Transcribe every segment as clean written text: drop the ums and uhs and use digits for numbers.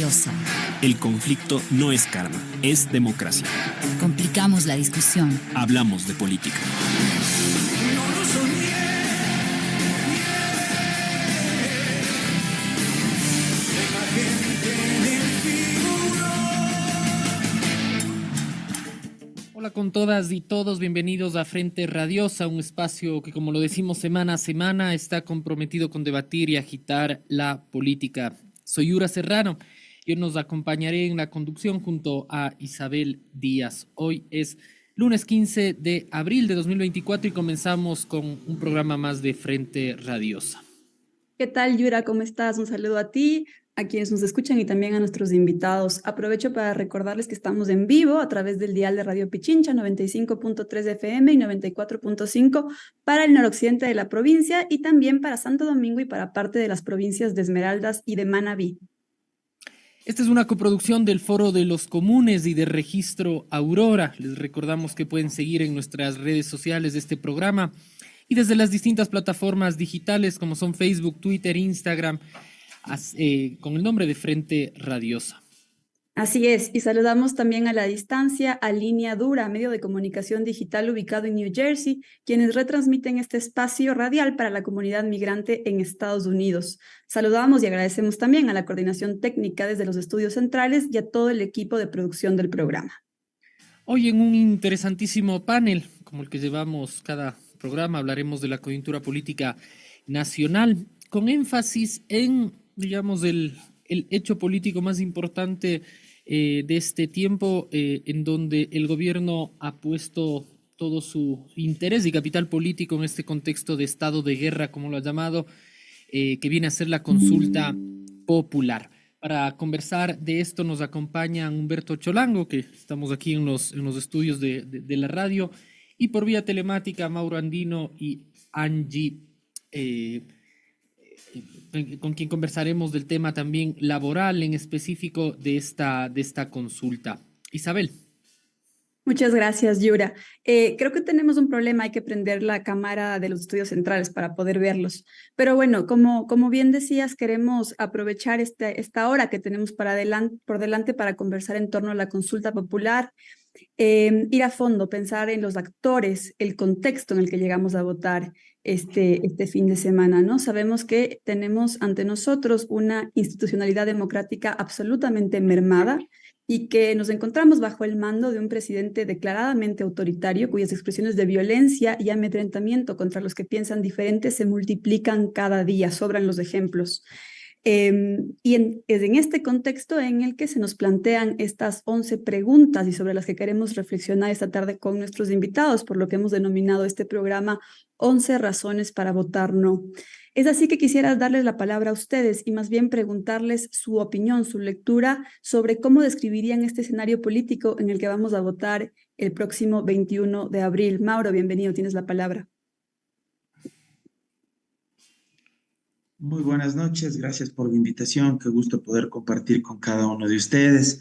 Radiosa. El conflicto no es karma, es democracia. Complicamos la discusión. Hablamos de política. Hola con todas y todos, bienvenidos a Frente Radiosa, un espacio que, como lo decimos semana a semana, está comprometido con debatir y agitar la política. Soy Yura Serrano y hoy nos acompañaré en la conducción junto a Isabel Díaz. Hoy es lunes 15 de abril de 2024 y comenzamos con un programa más de Frente Radiosa. ¿Qué tal, Yura? ¿Cómo estás? Un saludo a ti, a quienes nos escuchan y también a nuestros invitados. Aprovecho para recordarles que estamos en vivo a través del dial de Radio Pichincha 95.3 FM y 94.5 para el noroccidente de la provincia y también para Santo Domingo y para parte de las provincias de Esmeraldas y de Manabí. Esta es una coproducción del Foro de los Comunes y de Registro Aurora. Les recordamos que pueden seguir en nuestras redes sociales este programa y desde las distintas plataformas digitales como son Facebook, Twitter, Instagram, con el nombre de Frente Radiosa. Así es, y saludamos también a la distancia a Línea Dura, medio de comunicación digital ubicado en New Jersey, quienes retransmiten este espacio radial para la comunidad migrante en Estados Unidos. Saludamos y agradecemos también a la coordinación técnica desde los estudios centrales y a todo el equipo de producción del programa. Hoy en un interesantísimo panel, como el que llevamos cada programa, hablaremos de la coyuntura política nacional, con énfasis en, digamos, el hecho político más importante de este tiempo, en donde el gobierno ha puesto todo su interés y capital político en este contexto de estado de guerra, como lo ha llamado, que viene a ser la consulta popular. Para conversar de esto nos acompaña Humberto Cholango, que estamos aquí en los estudios de la radio, y por vía telemática Mauro Andino y Angie, con quien conversaremos del tema también laboral, en específico de esta consulta. Isabel. Muchas gracias, Yura. Creo que tenemos un problema, hay que prender la cámara de los estudios centrales para poder verlos. Pero bueno, como bien decías, queremos aprovechar esta hora que tenemos por delante para conversar en torno a la consulta popular, ir a fondo, pensar en los actores, el contexto en el que llegamos a votar este fin de semana, ¿no? Sabemos que tenemos ante nosotros una institucionalidad democrática absolutamente mermada y que nos encontramos bajo el mando de un presidente declaradamente autoritario, cuyas expresiones de violencia y amedrentamiento contra los que piensan diferente se multiplican cada día, sobran los ejemplos. Y es en este contexto en el que se nos plantean estas 11 preguntas y sobre las que queremos reflexionar esta tarde con nuestros invitados, por lo que hemos denominado este programa 11 razones para votar no. Es así que quisiera darles la palabra a ustedes y más bien preguntarles su opinión, su lectura sobre cómo describirían este escenario político en el que vamos a votar el próximo 21 de abril. Mauro, bienvenido, tienes la palabra. Muy buenas noches, gracias por la invitación, qué gusto poder compartir con cada uno de ustedes.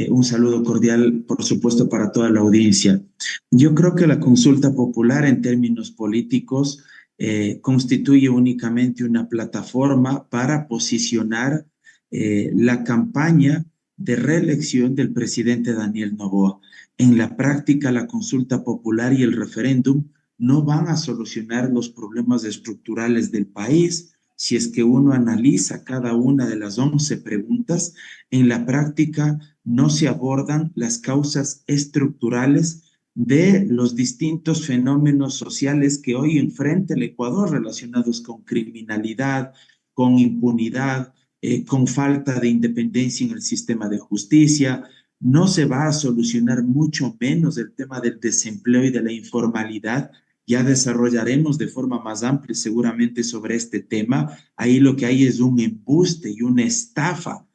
Un saludo cordial, por supuesto, para toda la audiencia. Yo creo que la consulta popular en términos políticos constituye únicamente una plataforma para posicionar la campaña de reelección del presidente Daniel Noboa. En la práctica, la consulta popular y el referéndum no van a solucionar los problemas estructurales del país. Si es que uno analiza cada una de las 11 preguntas, en la práctica no se abordan las causas estructurales de los distintos fenómenos sociales que hoy enfrenta el Ecuador relacionados con criminalidad, con impunidad, con falta de independencia en el sistema de justicia. No se va a solucionar mucho menos el tema del desempleo y de la informalidad. Ya desarrollaremos de forma más amplia seguramente sobre este tema. Ahí lo que hay es un embuste y una estafa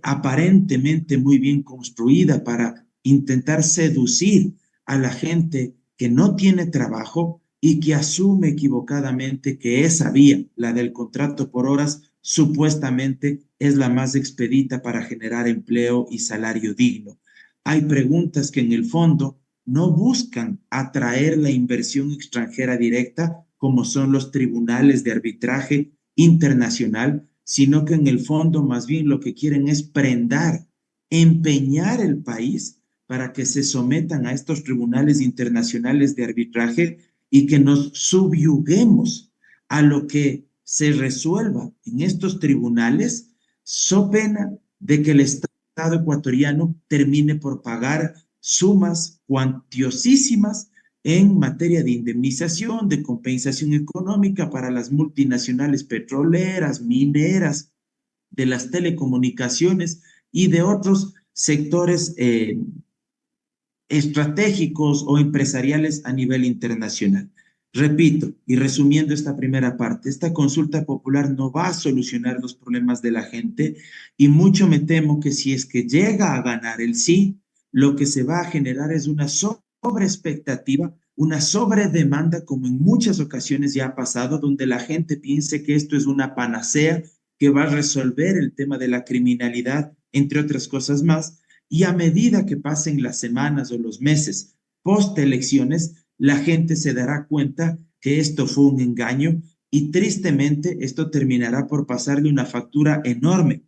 aparentemente muy bien construida para intentar seducir a la gente que no tiene trabajo y que asume equivocadamente que esa vía, la del contrato por horas, supuestamente es la más expedita para generar empleo y salario digno. Hay preguntas que en el fondo no buscan atraer la inversión extranjera directa, como son los tribunales de arbitraje internacional, sino que en el fondo más bien lo que quieren es prendar, empeñar el país para que se sometan a estos tribunales internacionales de arbitraje y que nos subyuguemos a lo que se resuelva en estos tribunales, so pena de que el Estado ecuatoriano termine por pagar sumas cuantiosísimas en materia de indemnización, de compensación económica para las multinacionales petroleras, mineras, de las telecomunicaciones y de otros sectores estratégicos o empresariales a nivel internacional. Repito, y resumiendo esta primera parte, esta consulta popular no va a solucionar los problemas de la gente y mucho me temo que si es que llega a ganar el sí, lo que se va a generar es una sobreexpectativa, una sobredemanda, como en muchas ocasiones ya ha pasado, donde la gente piense que esto es una panacea que va a resolver el tema de la criminalidad, entre otras cosas más, y a medida que pasen las semanas o los meses post elecciones, la gente se dará cuenta que esto fue un engaño y tristemente esto terminará por pasarle una factura enorme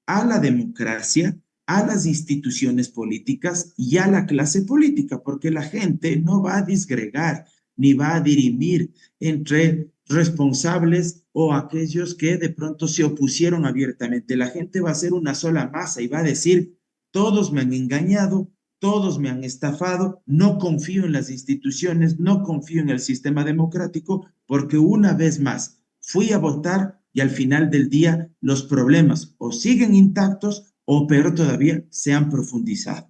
a la democracia, a las instituciones políticas y a la clase política, porque la gente no va a disgregar ni va a dirimir entre responsables o aquellos que de pronto se opusieron abiertamente. La gente va a ser una sola masa y va a decir, todos me han engañado, todos me han estafado, no confío en las instituciones, no confío en el sistema democrático, porque una vez más fui a votar y al final del día los problemas o siguen intactos o peor todavía, se han profundizado.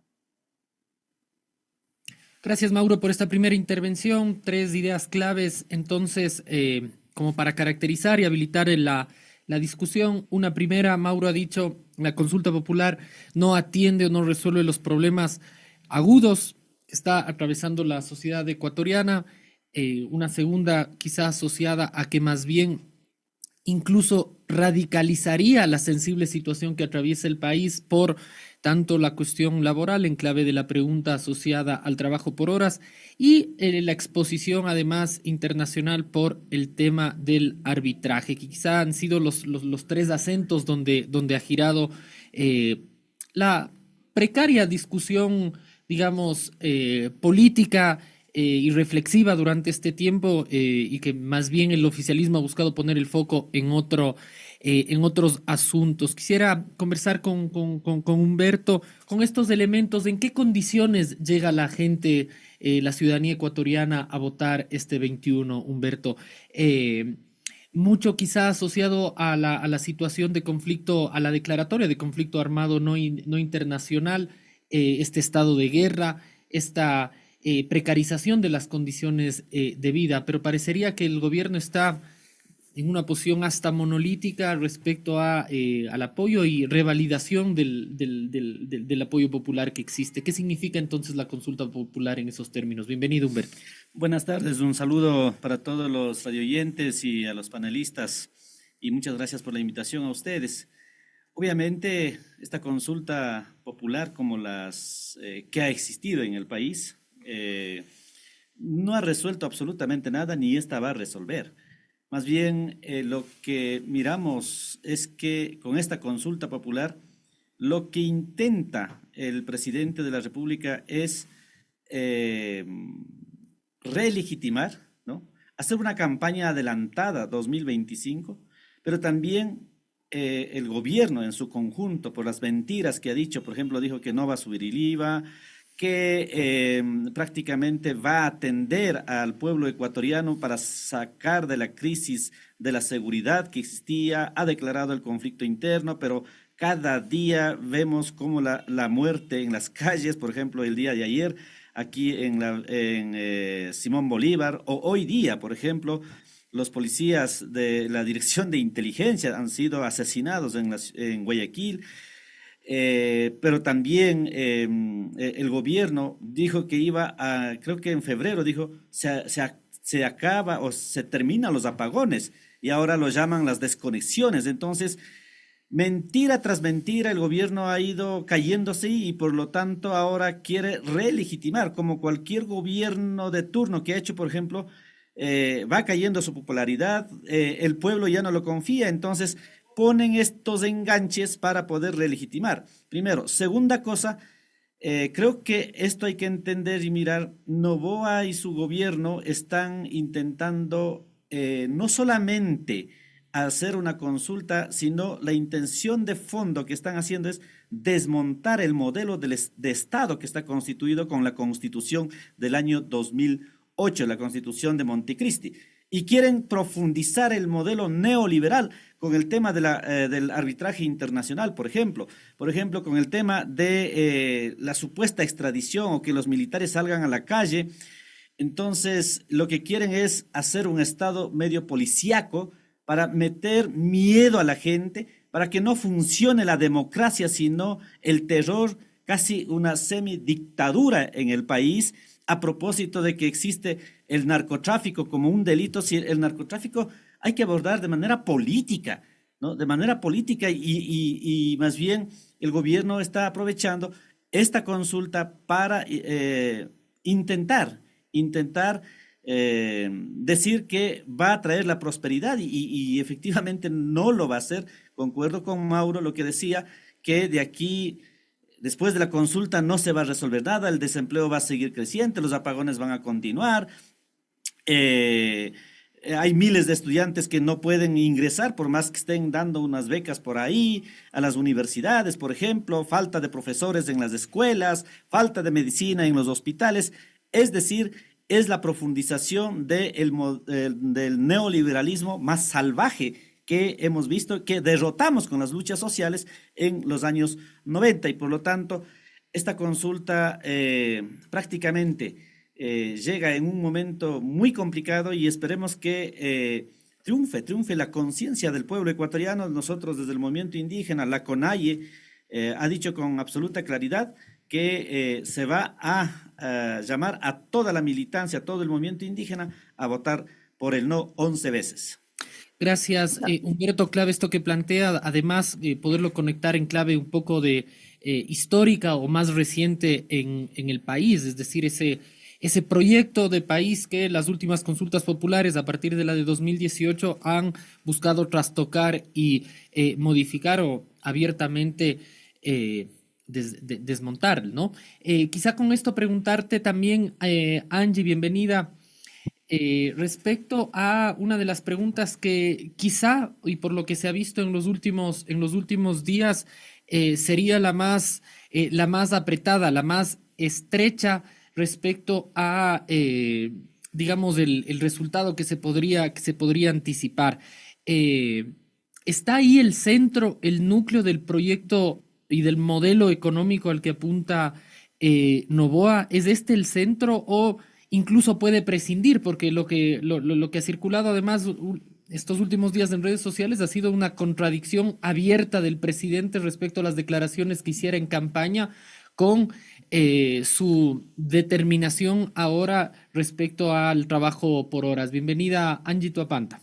Gracias, Mauro, por esta primera intervención. 3 ideas claves, entonces, como para caracterizar y habilitar la discusión. Una primera, Mauro ha dicho, la consulta popular no atiende o no resuelve los problemas agudos que está atravesando la sociedad ecuatoriana. Una segunda, quizá asociada a que más bien incluso radicalizaría la sensible situación que atraviesa el país por tanto la cuestión laboral en clave de la pregunta asociada al trabajo por horas y la exposición además internacional por el tema del arbitraje, que quizá han sido los 3 acentos donde ha girado la precaria discusión, digamos, política y reflexiva durante este tiempo y que más bien el oficialismo ha buscado poner el foco en otros asuntos. Quisiera conversar con Humberto, con estos elementos, ¿en qué condiciones llega la gente, la ciudadanía ecuatoriana a votar este 21, Humberto? Mucho quizá asociado a la situación de conflicto, a la declaratoria de conflicto armado no internacional, este estado de guerra, esta precarización de las condiciones de vida, pero parecería que el gobierno está en una posición hasta monolítica respecto al apoyo y revalidación del apoyo popular que existe. ¿Qué significa entonces la consulta popular en esos términos? Bienvenido, Humberto. Buenas tardes, un saludo para todos los radioyentes y a los panelistas y muchas gracias por la invitación a ustedes. Obviamente, esta consulta popular como las que ha existido en el país no ha resuelto absolutamente nada ni esta va a resolver. Más bien, lo que miramos es que con esta consulta popular, lo que intenta el presidente de la República es relegitimar, ¿no? Hacer una campaña adelantada 2025, pero también el gobierno en su conjunto, por las mentiras que ha dicho, por ejemplo, dijo que no va a subir el IVA, que prácticamente va a atender al pueblo ecuatoriano para sacar de la crisis de la seguridad que existía, ha declarado el conflicto interno, pero cada día vemos como la muerte en las calles, por ejemplo, el día de ayer, aquí en Simón Bolívar, o hoy día, por ejemplo, los policías de la Dirección de Inteligencia han sido asesinados en Guayaquil. Pero también el gobierno dijo que iba a, creo que en febrero dijo, se acaba o se terminan los apagones y ahora lo llaman las desconexiones. Entonces, mentira tras mentira, el gobierno ha ido cayéndose y por lo tanto ahora quiere relegitimar, como cualquier gobierno de turno que ha hecho, por ejemplo, va cayendo su popularidad, el pueblo ya no lo confía, entonces ponen estos enganches para poder relegitimar. Primero. Segunda cosa, creo que esto hay que entender y mirar. Noboa y su gobierno están intentando no solamente hacer una consulta, sino la intención de fondo que están haciendo es desmontar el modelo de Estado que está constituido con la Constitución del año 2008, la Constitución de Montecristi, y quieren profundizar el modelo neoliberal con el tema del arbitraje internacional, por ejemplo, con el tema de la supuesta extradición o que los militares salgan a la calle. Entonces, lo que quieren es hacer un Estado medio policíaco para meter miedo a la gente, para que no funcione la democracia, sino el terror, casi una semidictadura en el país, a propósito de que existe el narcotráfico como un delito. Si el narcotráfico hay que abordar de manera política, ¿no? De manera política, y más bien el gobierno está aprovechando esta consulta para intentar decir que va a traer la prosperidad y efectivamente no lo va a hacer. Concuerdo con Mauro lo que decía, que de aquí, después de la consulta, no se va a resolver nada, el desempleo va a seguir creciente, los apagones van a continuar, hay miles de estudiantes que no pueden ingresar por más que estén dando unas becas por ahí a las universidades, por ejemplo, falta de profesores en las escuelas, falta de medicina en los hospitales. Es decir, es la profundización del neoliberalismo más salvaje que hemos visto, que derrotamos con las luchas sociales en los años 90, y por lo tanto esta consulta prácticamente llega en un momento muy complicado, y esperemos que triunfe la conciencia del pueblo ecuatoriano. Nosotros desde el movimiento indígena, la CONAIE, ha dicho con absoluta claridad que se va a llamar a toda la militancia, a todo el movimiento indígena a votar por el no 11 veces. Gracias, Humberto. Clave esto que plantea, además poderlo conectar en clave un poco de histórica o más reciente en el país, es decir, ese proyecto de país que las últimas consultas populares a partir de la de 2018 han buscado trastocar y modificar o abiertamente desmontar, ¿no? Quizá con esto preguntarte también, Angie, bienvenida, respecto a una de las preguntas que quizá, y por lo que se ha visto en los últimos días, sería la más apretada, la más estrecha respecto a, digamos, el resultado que se podría anticipar. ¿Está ahí el centro, el núcleo del proyecto y del modelo económico al que apunta Noboa? ¿Es este el centro o incluso puede prescindir? Porque lo que ha circulado además estos últimos días en redes sociales ha sido una contradicción abierta del presidente respecto a las declaraciones que hiciera en campaña con su determinación ahora respecto al trabajo por horas. Bienvenida, Angie Tuapanta.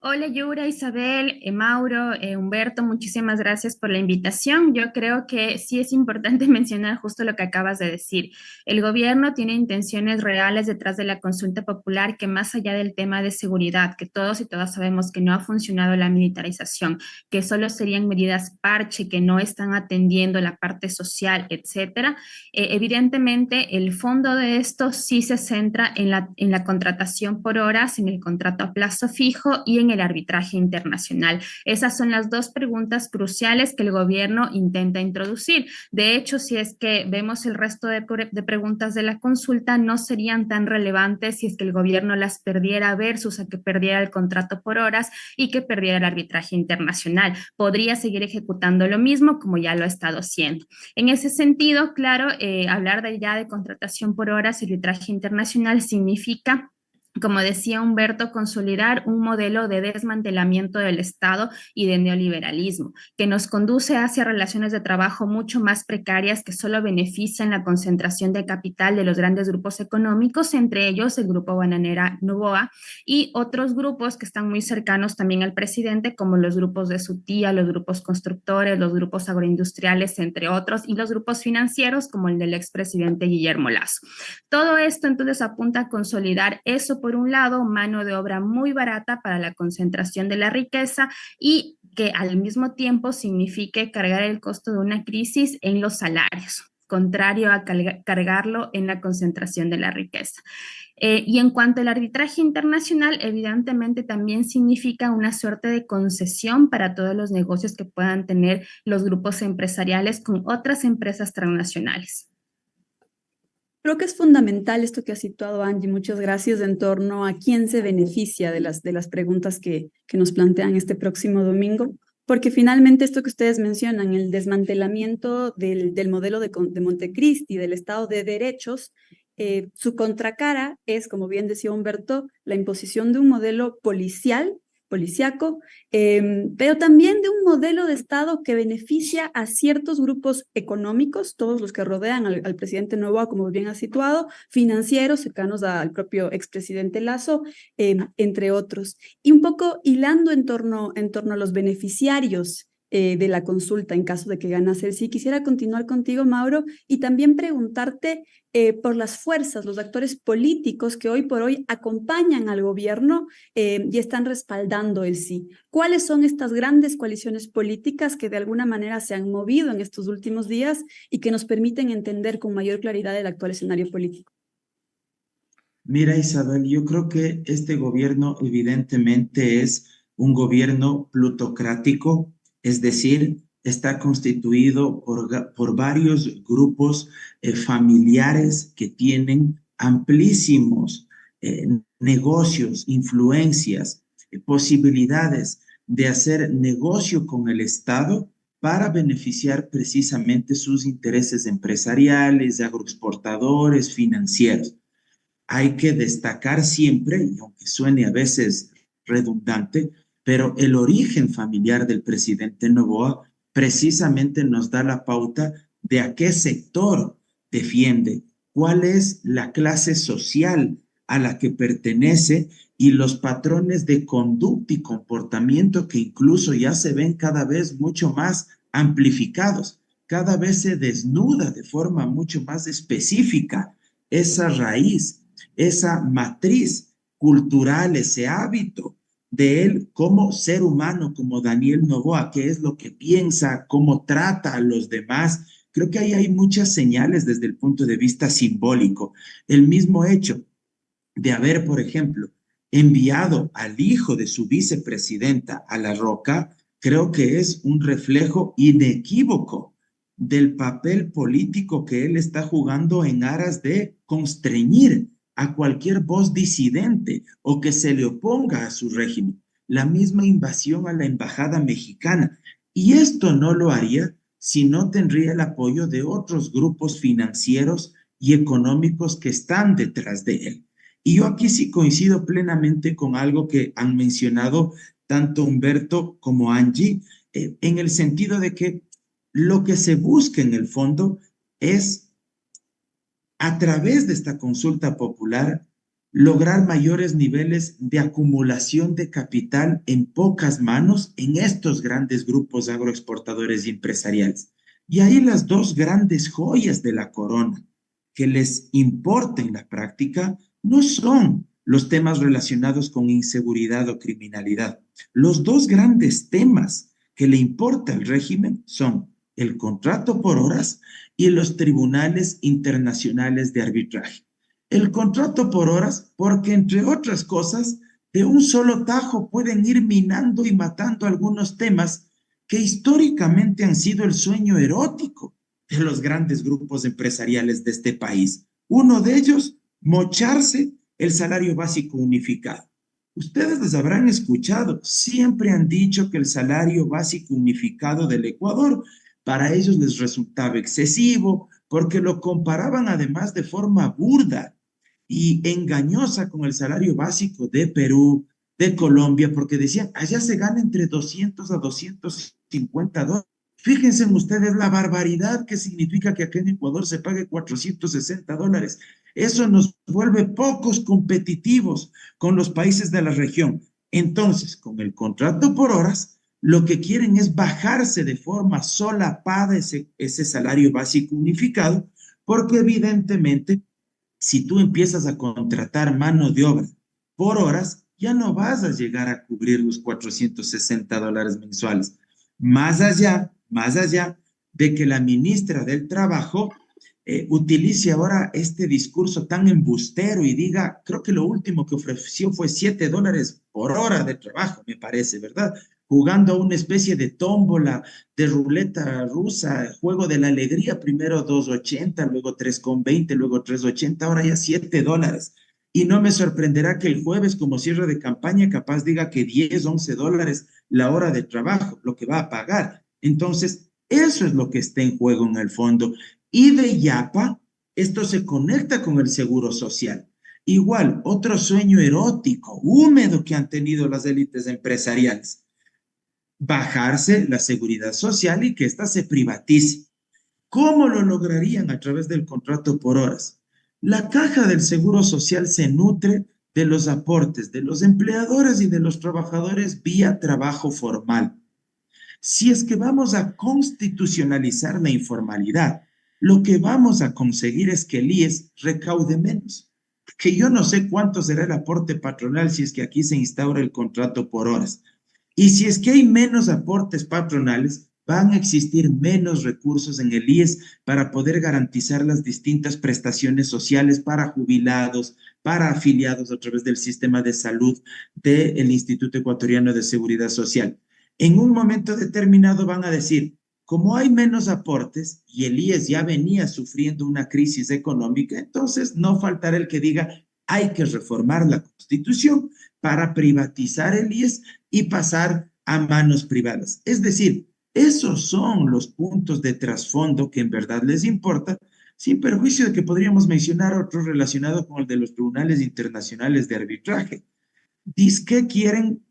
Hola Yura, Isabel, Mauro, Humberto, muchísimas gracias por la invitación. Yo creo que sí es importante mencionar justo lo que acabas de decir. El gobierno tiene intenciones reales detrás de la consulta popular, que más allá del tema de seguridad, que todos y todas sabemos que no ha funcionado la militarización, que solo serían medidas parche, que no están atendiendo la parte social, etcétera. Evidentemente, el fondo de esto sí se centra en la contratación por horas, en el contrato a plazo fijo y en el arbitraje internacional. Esas son las dos preguntas cruciales que el gobierno intenta introducir. De hecho, si es que vemos el resto de preguntas de la consulta, no serían tan relevantes si es que el gobierno las perdiera versus a que perdiera el contrato por horas y que perdiera el arbitraje internacional. Podría seguir ejecutando lo mismo como ya lo ha estado haciendo. En ese sentido, claro, hablar de contratación por horas y arbitraje internacional significa, como decía Humberto, consolidar un modelo de desmantelamiento del Estado y de neoliberalismo, que nos conduce hacia relaciones de trabajo mucho más precarias que solo benefician la concentración de capital de los grandes grupos económicos, entre ellos el grupo bananera Noboa y otros grupos que están muy cercanos también al presidente, como los grupos de su tía, los grupos constructores, los grupos agroindustriales, entre otros, y los grupos financieros como el del expresidente Guillermo Lasso. Todo esto entonces apunta a consolidar eso por un lado, mano de obra muy barata para la concentración de la riqueza y que al mismo tiempo signifique cargar el costo de una crisis en los salarios, contrario a cargarlo en la concentración de la riqueza. Y en cuanto al arbitraje internacional, evidentemente también significa una suerte de concesión para todos los negocios que puedan tener los grupos empresariales con otras empresas transnacionales. Creo que es fundamental esto que ha situado Angie, muchas gracias, en torno a quién se beneficia de las preguntas que nos plantean este próximo domingo, porque finalmente esto que ustedes mencionan, el desmantelamiento del modelo de Montecristi, del Estado de Derechos, su contracara es, como bien decía Humberto, la imposición de un modelo policíaco, pero también de un modelo de Estado que beneficia a ciertos grupos económicos, todos los que rodean al presidente Noboa, como bien ha situado, financieros, cercanos al propio expresidente Lasso, entre otros. Y un poco hilando en torno a los beneficiarios de la consulta en caso de que ganase el sí. Quisiera continuar contigo, Mauro, y también preguntarte por las fuerzas, los actores políticos que hoy por hoy acompañan al gobierno y están respaldando el sí. ¿Cuáles son estas grandes coaliciones políticas que de alguna manera se han movido en estos últimos días y que nos permiten entender con mayor claridad el actual escenario político? Mira, Isabel, yo creo que este gobierno evidentemente es un gobierno plutocrático, es decir, está constituido por varios grupos familiares que tienen amplísimos negocios, influencias, posibilidades de hacer negocio con el Estado para beneficiar precisamente sus intereses empresariales, agroexportadores, financieros. Hay que destacar siempre, y aunque suene a veces redundante, pero el origen familiar del presidente Noboa precisamente nos da la pauta de a qué sector defiende, cuál es la clase social a la que pertenece y los patrones de conducta y comportamiento que incluso ya se ven cada vez mucho más amplificados. Cada vez se desnuda de forma mucho más específica esa raíz, esa matriz cultural, ese hábito de él como ser humano, como Daniel Noboa, qué es lo que piensa, cómo trata a los demás. Creo que ahí hay muchas señales desde el punto de vista simbólico. El mismo hecho de haber, por ejemplo, enviado al hijo de su vicepresidenta a La Roca, creo que es un reflejo inequívoco del papel político que él está jugando en aras de constreñir a cualquier voz disidente o que se le oponga a su régimen. La misma invasión a la embajada mexicana. Y esto no lo haría si no tendría el apoyo de otros grupos financieros y económicos que están detrás de él. Y yo aquí sí coincido plenamente con algo que han mencionado tanto Humberto como Angie, en el sentido de que lo que se busca en el fondo es, a través de esta consulta popular, lograr mayores niveles de acumulación de capital en pocas manos en estos grandes grupos agroexportadores y empresariales. Y ahí las dos grandes joyas de la corona que les importa en la práctica no son los temas relacionados con inseguridad o criminalidad. Los dos grandes temas que le importa al régimen son el contrato por horas y los tribunales internacionales de arbitraje. El contrato por horas, porque entre otras cosas, de un solo tajo pueden ir minando y matando algunos temas que históricamente han sido el sueño erótico de los grandes grupos empresariales de este país. Uno de ellos, mocharse el salario básico unificado. Ustedes les habrán escuchado, siempre han dicho que el salario básico unificado del Ecuador para ellos les resultaba excesivo porque lo comparaban además de forma burda y engañosa con el salario básico de Perú, de Colombia, porque decían, allá se gana entre 200 a 250 dólares. Fíjense ustedes la barbaridad que significa que aquí en Ecuador se pague 460 dólares. Eso nos vuelve pocos competitivos con los países de la región. Entonces, con el contrato por horas, lo que quieren es bajarse de forma solapada ese salario básico unificado, porque evidentemente, si tú empiezas a contratar mano de obra por horas, ya no vas a llegar a cubrir los $460 mensuales. Más allá de que la ministra del Trabajo utilice ahora este discurso tan embustero y diga, creo que lo último que ofreció fue $7 por hora de trabajo, me parece, ¿verdad? Jugando a una especie de tómbola, de ruleta rusa, juego de la alegría, primero 2.80, luego 3.20, luego 3.80, ahora ya $7. Y no me sorprenderá que el jueves, como cierre de campaña, capaz diga que 10, $11 la hora de trabajo, lo que va a pagar. Entonces, eso es lo que está en juego en el fondo. Y de Yapa, esto se conecta con el seguro social. Igual, otro sueño erótico, húmedo que han tenido las élites empresariales. Bajarse la seguridad social y que ésta se privatice. ¿Cómo lo lograrían? A través del contrato por horas. La caja del Seguro Social se nutre de los aportes de los empleadores y de los trabajadores vía trabajo formal. Si es que vamos a constitucionalizar la informalidad, lo que vamos a conseguir es que el IES recaude menos. Que yo no sé cuánto será el aporte patronal si es que aquí se instaura el contrato por horas. Y si es que hay menos aportes patronales, van a existir menos recursos en el IES para poder garantizar las distintas prestaciones sociales para jubilados, para afiliados a través del sistema de salud del Instituto Ecuatoriano de Seguridad Social. En un momento determinado van a decir, como hay menos aportes y el IES ya venía sufriendo una crisis económica, entonces no faltará el que diga, hay que reformar la Constitución para privatizar el IES y pasar a manos privadas. Es decir, esos son los puntos de trasfondo que en verdad les importa, sin perjuicio de que podríamos mencionar otro relacionado con el de los tribunales internacionales de arbitraje. Disque quieren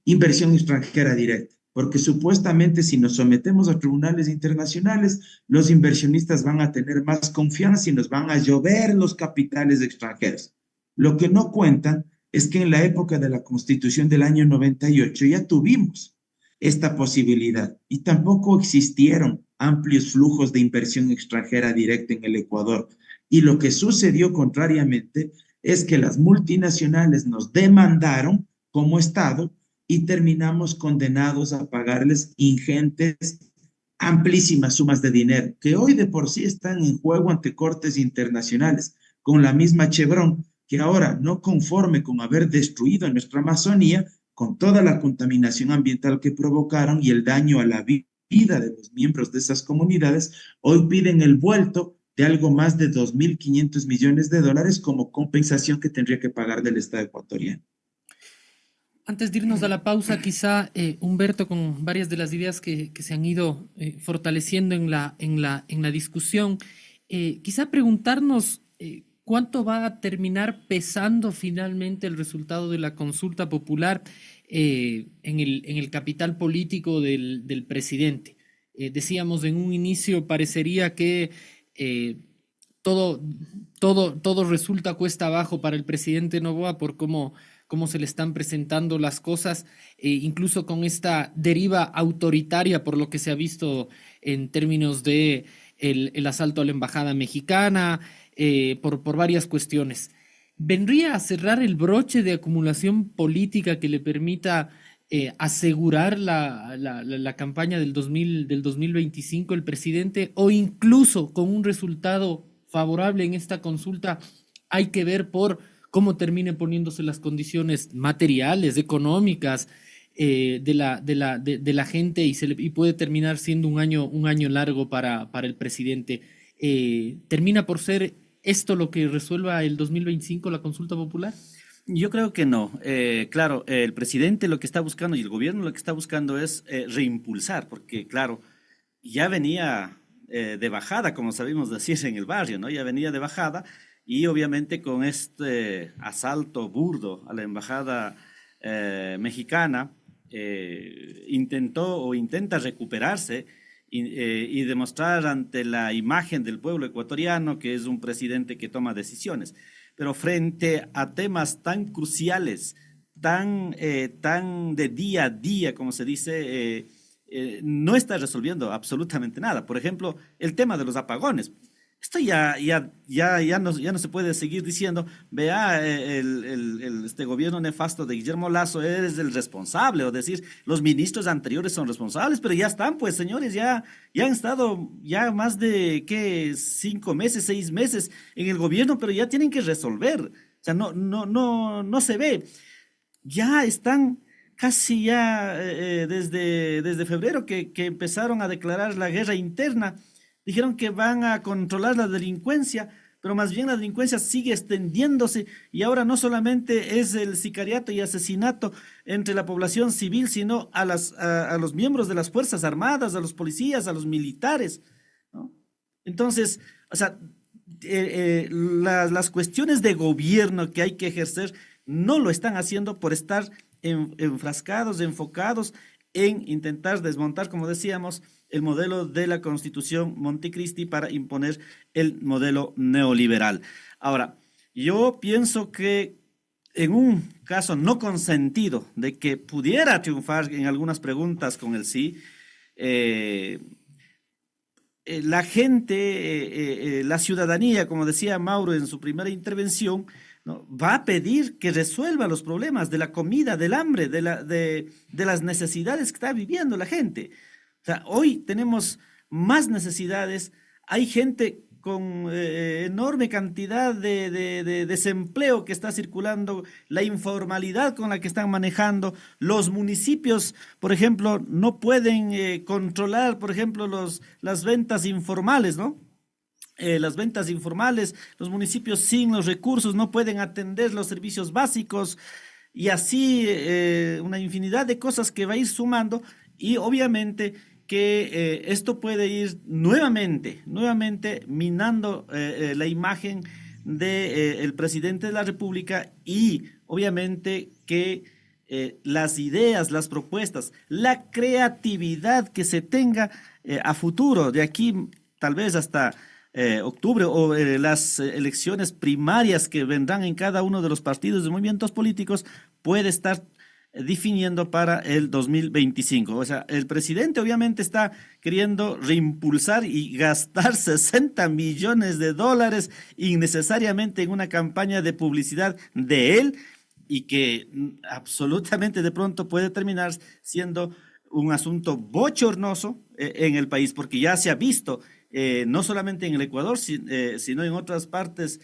inversión extranjera directa, porque supuestamente si nos sometemos a tribunales internacionales, los inversionistas van a tener más confianza y nos van a llover los capitales extranjeros. Lo que no cuentan es que en la época de la Constitución del año 98 ya tuvimos esta posibilidad y tampoco existieron amplios flujos de inversión extranjera directa en el Ecuador. Y lo que sucedió contrariamente es que las multinacionales nos demandaron como Estado y terminamos condenados a pagarles ingentes, amplísimas sumas de dinero, que hoy de por sí están en juego ante cortes internacionales, con la misma Chevron, que ahora, no conforme con haber destruido nuestra Amazonía, con toda la contaminación ambiental que provocaron y el daño a la vida de los miembros de esas comunidades, hoy piden el vuelto de algo más de 2.500 millones de dólares como compensación que tendría que pagar del Estado ecuatoriano. Antes de irnos a la pausa, quizá Humberto, con varias de las ideas que se han ido fortaleciendo en la discusión, quizá preguntarnos cuánto va a terminar pesando finalmente el resultado de la consulta popular en el capital político del presidente. Decíamos en un inicio, parecería que todo resulta cuesta abajo para el presidente Noboa por cómo se le están presentando las cosas, incluso con esta deriva autoritaria por lo que se ha visto en términos de el asalto a la embajada mexicana, por varias cuestiones. ¿Vendría a cerrar el broche de acumulación política que le permita asegurar la campaña del 2025 el presidente, o incluso con un resultado favorable en esta consulta? Hay que ver por cómo terminen poniéndose las condiciones materiales, económicas de la gente y puede terminar siendo un año largo para el presidente. ¿Termina por ser esto lo que resuelva el 2025 la consulta popular? Yo creo que no. Claro, el presidente lo que está buscando y el gobierno lo que está buscando es reimpulsar, porque claro, ya venía de bajada, como sabemos decir en el barrio, ¿no? Ya venía de bajada. Y obviamente con este asalto burdo a la embajada mexicana, intenta recuperarse y demostrar ante la imagen del pueblo ecuatoriano que es un presidente que toma decisiones. Pero frente a temas tan cruciales, tan de día a día, como se dice, no está resolviendo absolutamente nada. Por ejemplo, el tema de los apagones. Esto ya no se puede seguir diciendo, vea, este gobierno nefasto de Guillermo Lasso es el responsable, o decir, los ministros anteriores son responsables, pero ya están, pues, señores, ya han estado ya más de, ¿qué? 5 meses, 6 meses en el gobierno, pero ya tienen que resolver. O sea, no se ve. Ya están casi desde febrero que empezaron a declarar la guerra interna. Dijeron que van a controlar la delincuencia, pero más bien la delincuencia sigue extendiéndose y ahora no solamente es el sicariato y asesinato entre la población civil, sino a los miembros de las Fuerzas Armadas, a los policías, a los militares, ¿no? Entonces, o sea, las cuestiones de gobierno que hay que ejercer no lo están haciendo por estar enfrascados, enfocados en intentar desmontar, como decíamos, el modelo de la Constitución Montecristi para imponer el modelo neoliberal. Ahora, yo pienso que en un caso no consentido de que pudiera triunfar en algunas preguntas con el sí, la gente, la ciudadanía, como decía Mauro en su primera intervención, ¿no?, va a pedir que resuelva los problemas de la comida, del hambre, de las necesidades que está viviendo la gente. O sea, hoy tenemos más necesidades, hay gente con enorme cantidad de desempleo que está circulando, la informalidad con la que están manejando, los municipios, por ejemplo, no pueden controlar, por ejemplo, las ventas informales, ¿no? Las ventas informales, los municipios sin los recursos no pueden atender los servicios básicos y así una infinidad de cosas que va a ir sumando y obviamente que esto puede ir nuevamente minando la imagen del presidente de la República y obviamente que las ideas, las propuestas, la creatividad que se tenga a futuro, de aquí tal vez hasta octubre o las elecciones primarias que vendrán en cada uno de los partidos de movimientos políticos, puede estar definiendo para el 2025. O sea, el presidente obviamente está queriendo reimpulsar y gastar 60 millones de dólares innecesariamente en una campaña de publicidad de él y que absolutamente de pronto puede terminar siendo un asunto bochornoso en el país, porque ya se ha visto no solamente en el Ecuador, sino en otras partes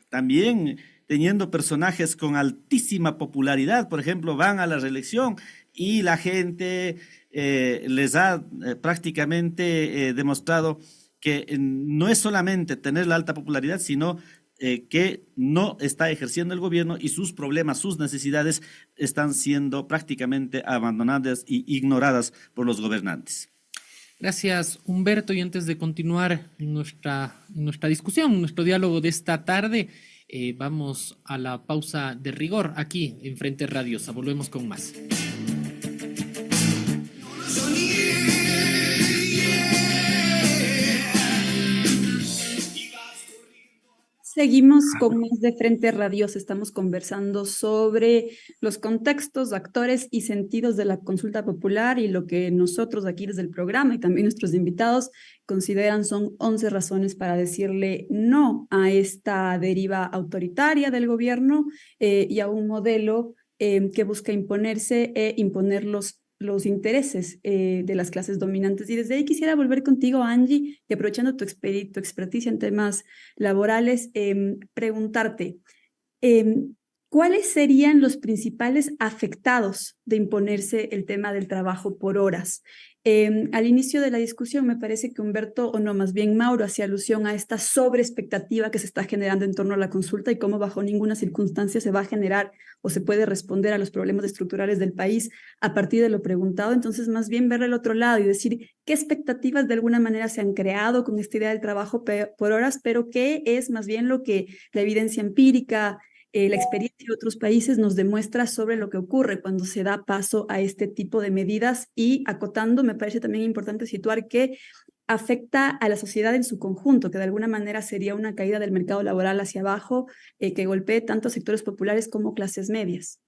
también teniendo personajes con altísima popularidad, por ejemplo, van a la reelección y la gente les ha prácticamente demostrado que no es solamente tener la alta popularidad, sino que no está ejerciendo el gobierno y sus problemas, sus necesidades están siendo prácticamente abandonadas e ignoradas por los gobernantes. Gracias, Humberto. Y antes de continuar nuestra discusión, nuestro diálogo de esta tarde, vamos a la pausa de rigor aquí en Frente Radiosa. Volvemos con más. Seguimos con más de Frente Radiosa. Estamos conversando sobre los contextos, actores y sentidos de la consulta popular y lo que nosotros aquí desde el programa y también nuestros invitados consideran son 11 razones para decirle no a esta deriva autoritaria del gobierno y a un modelo que busca imponerse e imponer los intereses de las clases dominantes. Y desde ahí quisiera volver contigo, Angie, y aprovechando tu experticia en temas laborales, preguntarte, ¿cuáles serían los principales afectados de imponerse el tema del trabajo por horas? Al inicio de la discusión me parece que Humberto, o no, más bien Mauro, hacía alusión a esta sobreexpectativa que se está generando en torno a la consulta y cómo bajo ninguna circunstancia se va a generar o se puede responder a los problemas estructurales del país a partir de lo preguntado. Entonces, más bien ver el otro lado y decir qué expectativas de alguna manera se han creado con esta idea del trabajo por horas, pero qué es más bien lo que la evidencia empírica, la experiencia de otros países nos demuestra sobre lo que ocurre cuando se da paso a este tipo de medidas y acotando, me parece también importante situar que afecta a la sociedad en su conjunto, que de alguna manera sería una caída del mercado laboral hacia abajo que golpee tanto a sectores populares como clases medias.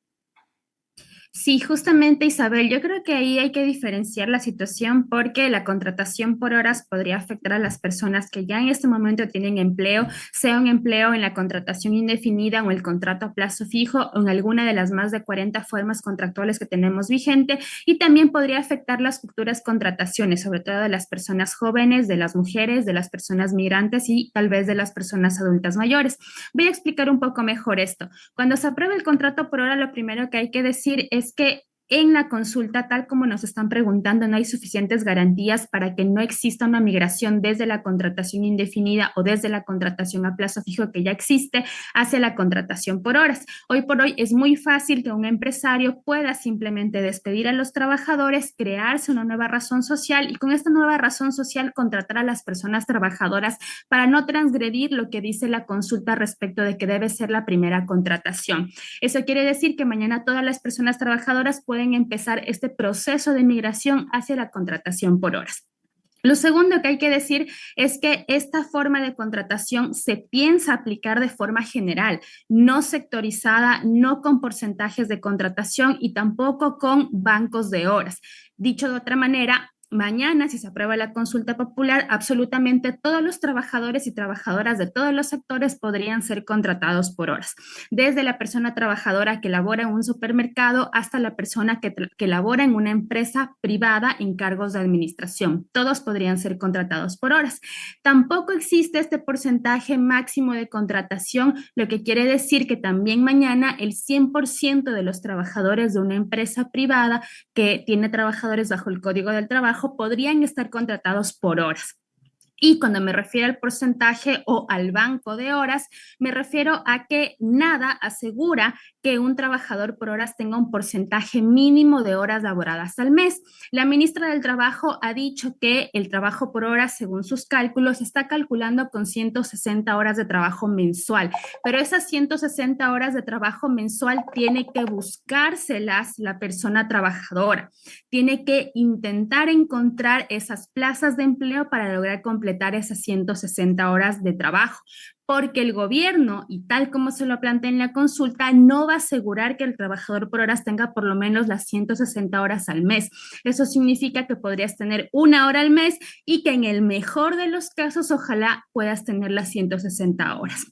Sí, justamente Isabel, yo creo que ahí hay que diferenciar la situación porque la contratación por horas podría afectar a las personas que ya en este momento tienen empleo, sea un empleo en la contratación indefinida o el contrato a plazo fijo o en alguna de las más de 40 formas contractuales que tenemos vigente, y también podría afectar las futuras contrataciones, sobre todo de las personas jóvenes, de las mujeres, de las personas migrantes y tal vez de las personas adultas mayores. Voy a explicar un poco mejor esto. Cuando se aprueba el contrato por hora, lo primero que hay que decir es que en la consulta, tal como nos están preguntando, no hay suficientes garantías para que no exista una migración desde la contratación indefinida o desde la contratación a plazo fijo que ya existe hacia la contratación por horas. Hoy por hoy es muy fácil que un empresario pueda simplemente despedir a los trabajadores, crearse una nueva razón social y con esta nueva razón social contratar a las personas trabajadoras para no transgredir lo que dice la consulta respecto de que debe ser la primera contratación. Eso quiere decir que mañana todas las personas trabajadoras pueden empezar este proceso de migración hacia la contratación por horas. Lo segundo que hay que decir es que esta forma de contratación se piensa aplicar de forma general, no sectorizada, no con porcentajes de contratación y tampoco con bancos de horas. Dicho de otra manera, mañana, si se aprueba la consulta popular, absolutamente todos los trabajadores y trabajadoras de todos los sectores podrían ser contratados por horas, desde la persona trabajadora que labora en un supermercado hasta la persona que labora en una empresa privada en cargos de administración. Todos podrían ser contratados por horas. Tampoco existe este porcentaje máximo de contratación, lo que quiere decir que también mañana el 100% de los trabajadores de una empresa privada que tiene trabajadores bajo el Código del Trabajo podrían estar contratados por horas. Y cuando me refiero al porcentaje o al banco de horas, me refiero a que nada asegura que un trabajador por horas tenga un porcentaje mínimo de horas laboradas al mes. La ministra del Trabajo ha dicho que el trabajo por horas, según sus cálculos, está calculando con 160 horas de trabajo mensual, pero esas 160 horas de trabajo mensual tiene que buscárselas la persona trabajadora, tiene que intentar encontrar esas plazas de empleo para lograr completar esas 160 horas de trabajo, porque el gobierno, y tal como se lo plantea en la consulta, no va a asegurar que el trabajador por horas tenga por lo menos las 160 horas al mes. Eso significa que podrías tener una hora al mes y que en el mejor de los casos, ojalá puedas tener las 160 horas.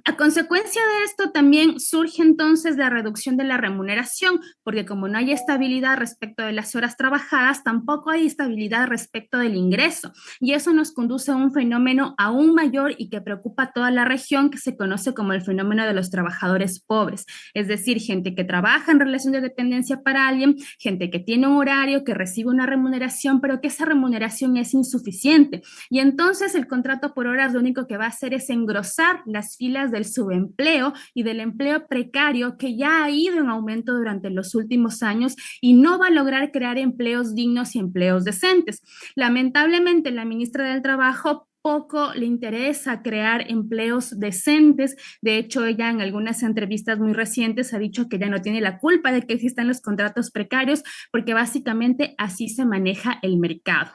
A consecuencia de esto también surge entonces la reducción de la remuneración, porque como no hay estabilidad respecto de las horas trabajadas, tampoco hay estabilidad respecto del ingreso. Y eso nos conduce a un fenómeno aún mayor y que preocupa a toda la región, que se conoce como el fenómeno de los trabajadores pobres. Es decir, gente que trabaja en relación de dependencia para alguien, gente que tiene un horario, que recibe una remuneración, pero que esa remuneración es insuficiente. Y entonces el contrato por horas lo único que va a hacer es engrosar las filas del subempleo y del empleo precario que ya ha ido en aumento durante los últimos años y no va a lograr crear empleos dignos y empleos decentes. Lamentablemente, la ministra del Trabajo poco le interesa crear empleos decentes. De hecho, ella en algunas entrevistas muy recientes ha dicho que ya no tiene la culpa de que existan los contratos precarios, porque básicamente así se maneja el mercado.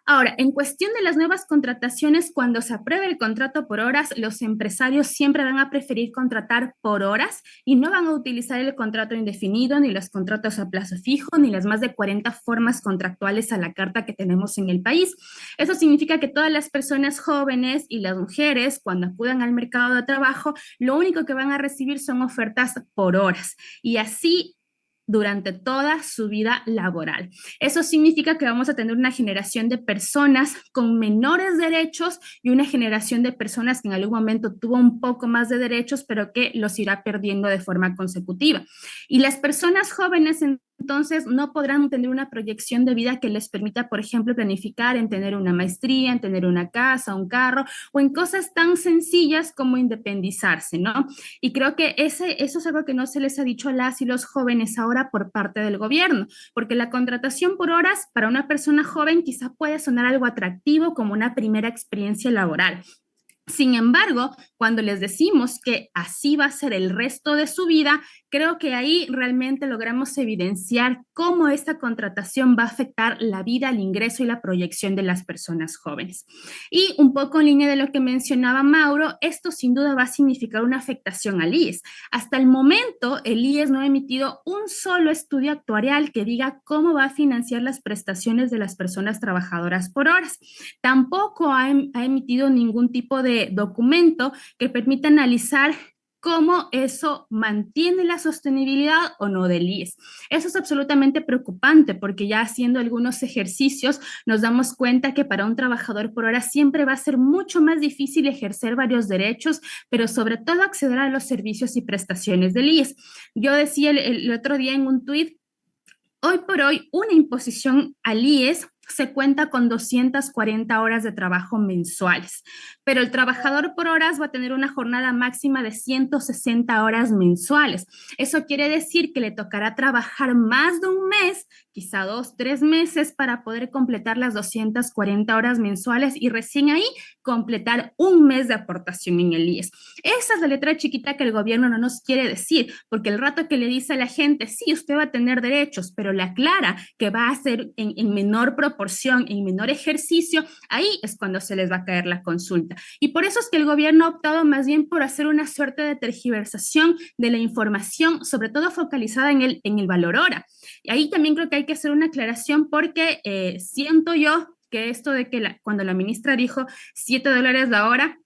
Ahora, en cuestión de las nuevas contrataciones, cuando se apruebe el contrato por horas, los empresarios siempre van a preferir contratar por horas y no van a utilizar el contrato indefinido, ni los contratos a plazo fijo, ni las más de 40 formas contractuales a la carta que tenemos en el país. Eso significa que todas las personas jóvenes y las mujeres, cuando acudan al mercado de trabajo, lo único que van a recibir son ofertas por horas. Y así durante toda su vida laboral. Eso significa que vamos a tener una generación de personas con menores derechos y una generación de personas que en algún momento tuvo un poco más de derechos, pero que los irá perdiendo de forma consecutiva. Y las personas jóvenes entonces no podrán tener una proyección de vida que les permita, por ejemplo, planificar en tener una maestría, en tener una casa, un carro o en cosas tan sencillas como independizarse, ¿no? Y creo que eso es algo que no se les ha dicho a las y los jóvenes ahora por parte del gobierno, porque la contratación por horas para una persona joven quizá puede sonar algo atractivo como una primera experiencia laboral. Sin embargo, cuando les decimos que así va a ser el resto de su vida, creo que ahí realmente logramos evidenciar cómo esta contratación va a afectar la vida, el ingreso y la proyección de las personas jóvenes. Y un poco en línea de lo que mencionaba Mauro, esto sin duda va a significar una afectación al IES. Hasta el momento, el IES no ha emitido un solo estudio actuarial que diga cómo va a financiar las prestaciones de las personas trabajadoras por horas. Tampoco ha emitido ningún tipo de documento que permita analizar cómo eso mantiene la sostenibilidad o no del IES. Eso es absolutamente preocupante porque ya haciendo algunos ejercicios nos damos cuenta que para un trabajador por hora siempre va a ser mucho más difícil ejercer varios derechos, pero sobre todo acceder a los servicios y prestaciones del IES. Yo decía el otro día en un tuit, hoy por hoy una imposición al IES se cuenta con 240 horas de trabajo mensuales, pero el trabajador por horas va a tener una jornada máxima de 160 horas mensuales. Eso quiere decir que le tocará trabajar más de un mes, quizá 2, 3 meses para poder completar las 240 horas mensuales y recién ahí completar un mes de aportación en el IES. Esa es la letra chiquita que el gobierno no nos quiere decir, porque el rato que le dice a la gente, sí, usted va a tener derechos, pero le aclara que va a ser en menor proporción, en menor ejercicio, ahí es cuando se les va a caer la consulta. Y por eso es que el gobierno ha optado más bien por hacer una suerte de tergiversación de la información, sobre todo focalizada en el valor hora. Y ahí también creo que hay que hacer una aclaración porque siento yo que esto de que cuando la ministra dijo $7 la hora,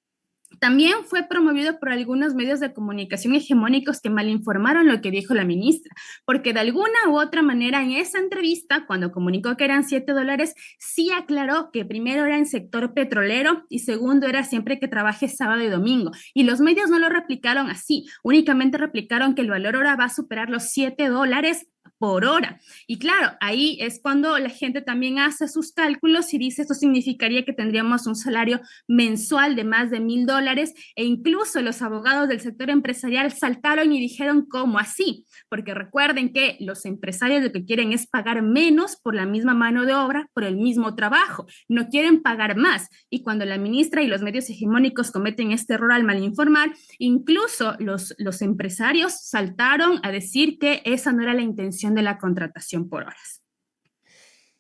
también fue promovido por algunos medios de comunicación hegemónicos que malinformaron lo que dijo la ministra, porque de alguna u otra manera en esa entrevista, cuando comunicó que eran $7, sí aclaró que primero era en sector petrolero y segundo era siempre que trabaje sábado y domingo. Y los medios no lo replicaron así, únicamente replicaron que el valor hora va a superar los $7 por hora. Y claro, ahí es cuando la gente también hace sus cálculos y dice esto significaría que tendríamos un salario mensual de más de $1,000 e incluso los abogados del sector empresarial saltaron y dijeron ¿cómo así? Porque recuerden que los empresarios lo que quieren es pagar menos por la misma mano de obra, por el mismo trabajo, no quieren pagar más. Y cuando la ministra y los medios hegemónicos cometen este error al malinformar, incluso los empresarios saltaron a decir que esa no era la intención de la contratación por horas.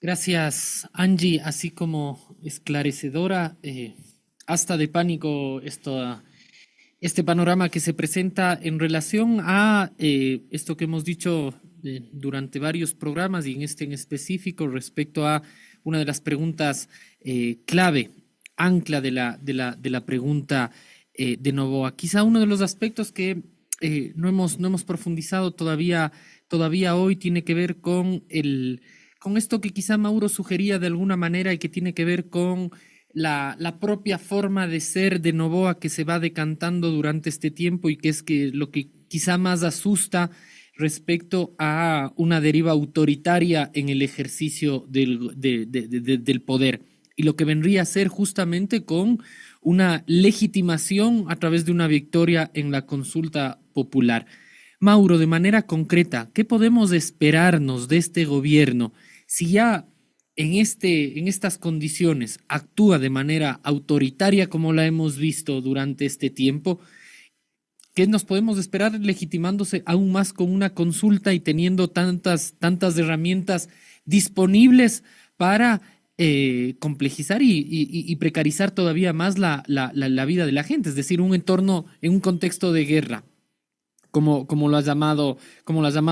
Gracias, Angie, así como esclarecedora, hasta de pánico este panorama que se presenta en relación a esto que hemos dicho durante varios programas y en este en específico respecto a una de las preguntas clave, ancla de la pregunta de Novoa. Quizá uno de los aspectos que no hemos profundizado todavía hoy tiene que ver con esto que quizá Mauro sugería de alguna manera y que tiene que ver con la propia forma de ser de Novoa que se va decantando durante este tiempo y que es lo que quizá más asusta respecto a una deriva autoritaria en el ejercicio del poder y lo que vendría a ser justamente con una legitimación a través de una victoria en la consulta popular. Mauro, de manera concreta, ¿qué podemos esperarnos de este gobierno si ya en estas condiciones actúa de manera autoritaria como la hemos visto durante este tiempo? ¿Qué nos podemos esperar legitimándose aún más con una consulta y teniendo tantas herramientas disponibles para complejizar y precarizar todavía más la vida de la gente? Es decir, un entorno en un contexto de guerra, como lo ha llamado